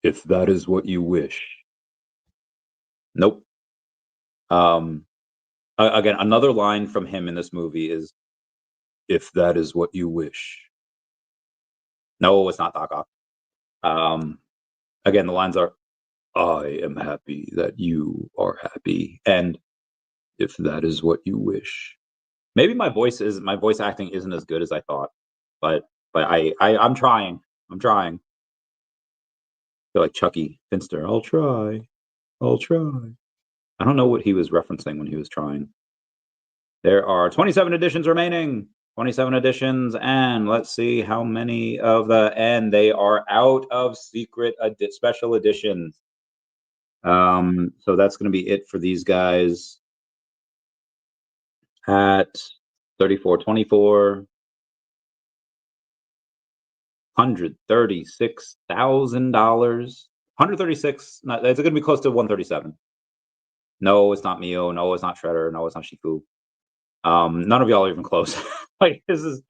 if that is what you wish. Nope. Um, again, another line from him in this movie is, if that is what you wish. No, it's not Doc Ock. Again, the lines are, I am happy that you are happy, and if that is what you wish. Maybe my voice acting isn't as good as I thought, but I'm trying. I'm trying. I feel like Chucky Finster. I'll try. I'll try. I don't know what he was referencing when he was trying. There are 27 editions remaining. 27 editions, and let's see how many of they are out of secret special editions. So that's going to be it for these guys at 3424. $136,000. 136. It's going to be close to 137. No, it's not Mio. No, it's not Shredder. No, it's not Shifu. None of y'all are even close. Like, this is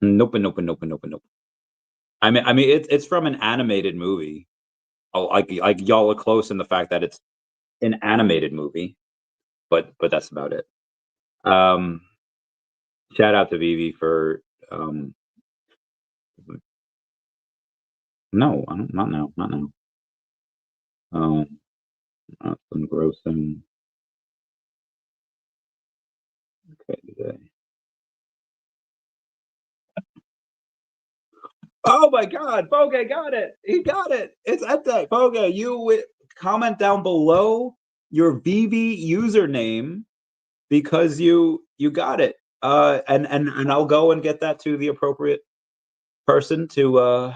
nope. I mean, it's from an animated movie. Oh, like y'all are close in the fact that it's an animated movie, but that's about it. Shout out to VeVe for no, I don't, not now, not now. That's engrossing. Okay, today. Oh my God, Boge got it. He got it. It's Ete. Boge, you comment down below your VeVe username because you got it. And I'll go and get that to the appropriate person to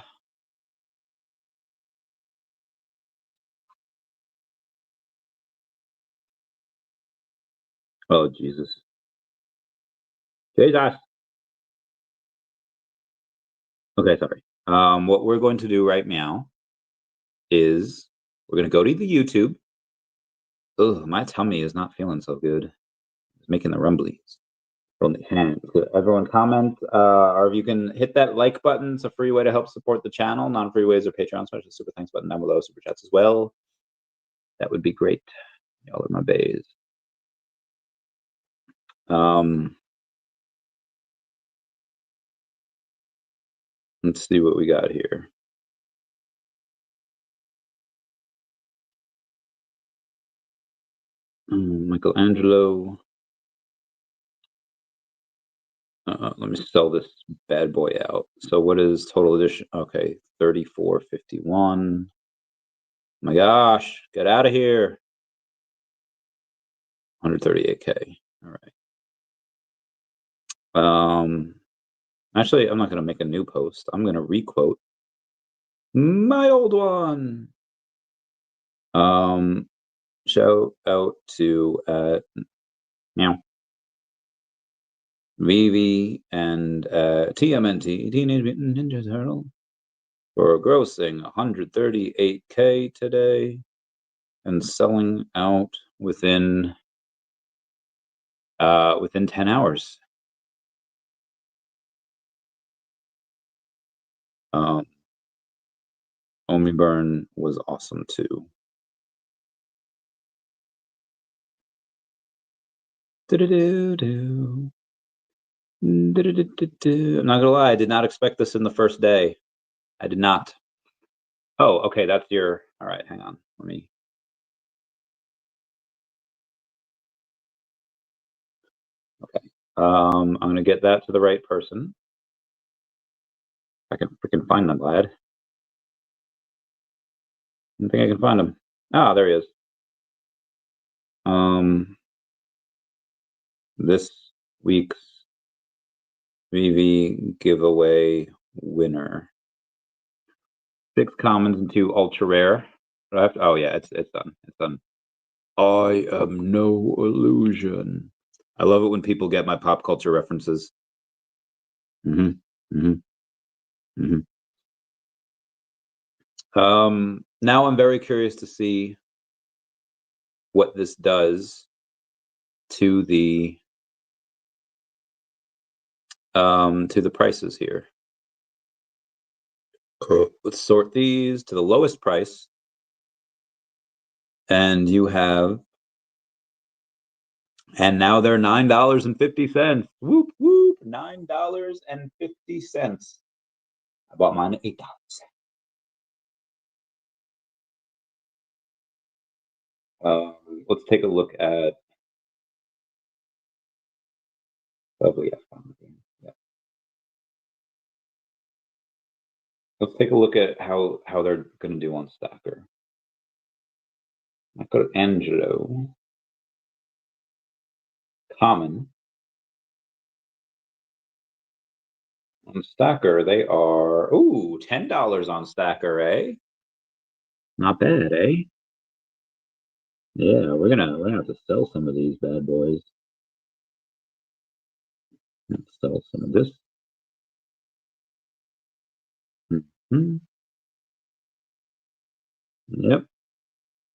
oh Jesus. Jesus. Okay, sorry. What we're going to do right now is we're going to go to the YouTube. Ugh, my tummy is not feeling so good. It's making the rumblies from the hand. Everyone comment, or if you can hit that like button, it's a free way to help support the channel. Non-free ways are Patreon, special super thanks button down below, super chats as well. That would be great. Y'all are my bays. Let's see what we got here. Michelangelo. Let me sell this bad boy out. So what is total edition? Okay, 3451. My gosh, get out of here. 138K. All right. Actually, I'm not going to make a new post. I'm going to requote my old one. Shout out to VeVe and TMNT, Teenage Mutant Ninja Turtle, for grossing 138K today and selling out within 10 hours. Omi Burn was awesome too. I'm not gonna lie, I did not expect this in the first day. I did not. Oh, okay, that's your. All right, hang on. Let me. Okay. I'm gonna get that to the right person. I can freaking find them, lad. I don't think I can find him. Ah, there he is. This week's VeVe giveaway winner. 6 commons and 2 ultra rare. Oh yeah, it's done. It's done. I am no illusion. I love it when people get my pop culture references. Now I'm very curious to see what this does to the to the prices here. Let's sort these to the lowest price. And you have, and now they're $9.50. Whoop, whoop, $9.50. I bought mine at $8. Let's take a look at, oh yeah, yeah. Let's take a look at how they're going to do on Stacker. I go to Angelo, common. On Stacker, they are, ooh, $10 on Stacker, eh? Not bad, eh? Yeah, we're gonna have to sell some of these bad boys. Let's sell some of this. Yep,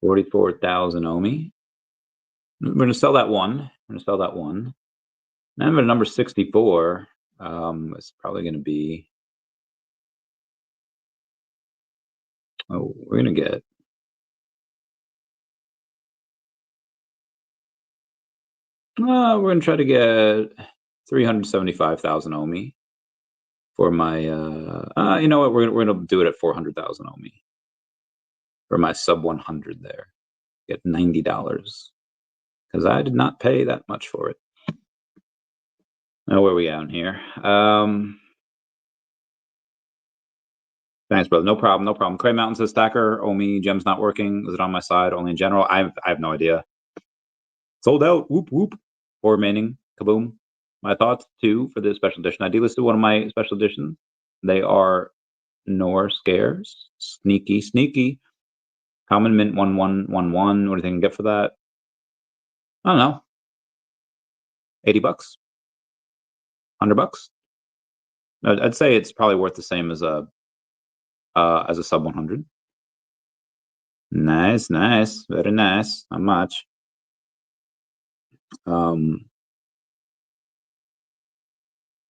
44,000 OMI. We're gonna sell that one. We're gonna sell that one. Number 64. It's probably gonna be. Oh, we're gonna get. We're gonna try to get 375,000 OMI for my. You know what? We're gonna do it at 400,000 OMI for my sub 100 there. Get $90 because I did not pay that much for it. Now where are we out here? Thanks, brother. No problem. No problem. Cray Mountain says Stacker, OMI, Gem's not working. Is it on my side? Only in general? I have no idea. Sold out. Whoop, whoop. 4 remaining. Kaboom. My thoughts, too, for this special edition. I delisted one of my special editions. They are Nor Scares. Sneaky, sneaky. Common Mint 1111. What do you think I can get for that? I don't know. 80 bucks? 100 bucks? I'd say it's probably worth the same as a sub 100. Nice, nice, very nice. Not much.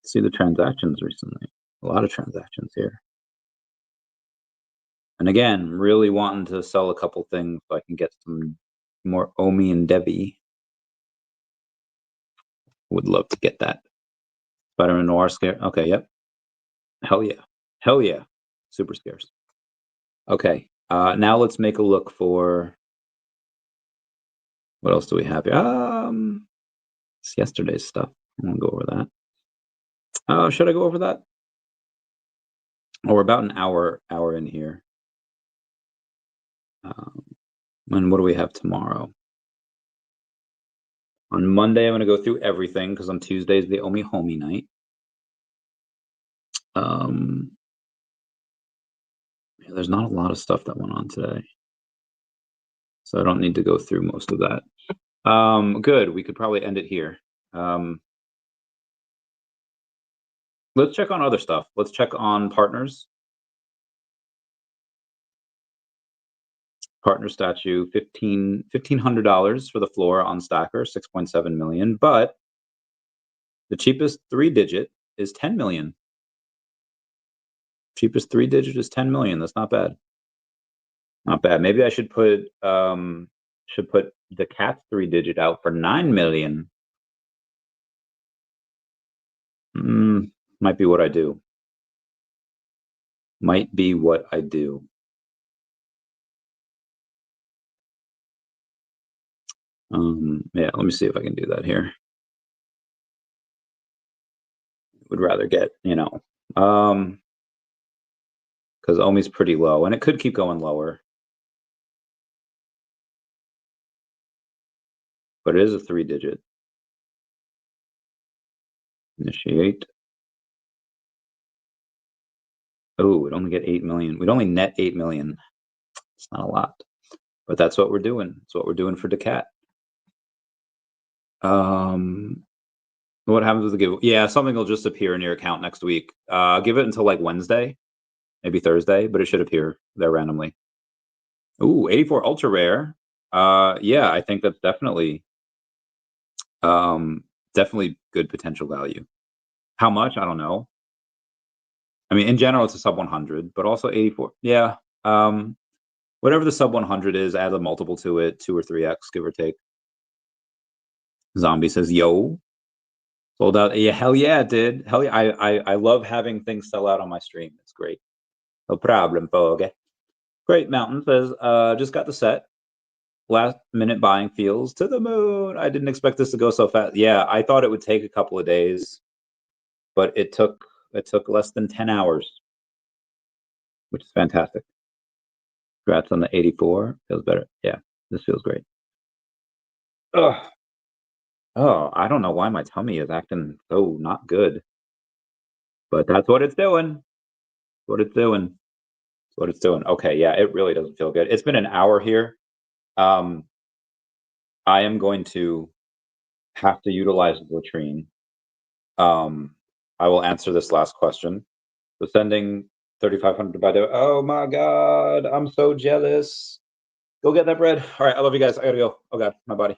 See the transactions recently. A lot of transactions here. And again, really wanting to sell a couple things so I can get some more OMI and DEVVE. Would love to get that. Spider-Man Noir Scare. Okay, yep. Hell yeah. Hell yeah. Super scarce. Okay. Now let's make a look for, what else do we have here? It's yesterday's stuff. I want to go over that. Should I go over that? Oh, we're about an hour in here. And what do we have tomorrow? On Monday, I'm going to go through everything because on Tuesday is the OMI Homie night. Yeah, there's not a lot of stuff that went on today, so I don't need to go through most of that. Good. We could probably end it here. Let's check on other stuff. Let's check on partners. Partner statue, $1,500 for the floor on Stacker, 6.7 million. But the cheapest 3-digit is 10 million. Cheapest 3-digit is 10 million. That's not bad. Not bad. Maybe I should put the cat's 3-digit out for 9 million. Might be what I do. Might be what I do. Yeah, let me see if I can do that here. Would rather get, because OMI's pretty low, and it could keep going lower. But it is a 3-digit. Initiate. Oh, we'd only get 8 million. We'd only net 8 million. It's not a lot, but that's what we're doing. It's what we're doing for DACAT. What happens with the giveaway? Yeah, something will just appear in your account next week. Give it until like Wednesday, maybe Thursday, but it should appear there randomly. Ooh, 84 ultra rare. Yeah, I think that's definitely good potential value. How much? I don't know. I mean, in general, it's a sub 100, but also 84. Yeah. Whatever the sub 100 is, add a multiple to it, 2 or 3x, give or take. Zombie says, yo. Sold out. Yeah, hell yeah, it did. Hell yeah. I love having things sell out on my stream. It's great. No problem, okay. Great. Mountain says, just got the set. Last minute buying feels to the moon. I didn't expect this to go so fast. Yeah, I thought it would take a couple of days, but it took less than 10 hours, which is fantastic. Congrats on the 84. Feels better. Yeah, this feels great. Ugh. Oh, I don't know why my tummy is acting so not good, but that's what it's doing. What it's doing. What it's doing. Okay, yeah, it really doesn't feel good. It's been an hour here. I am going to have to utilize the latrine. I will answer this last question. So sending 3,500 by the. Oh my God, I'm so jealous. Go get that bread. All right, I love you guys. I gotta go. Oh God, my body.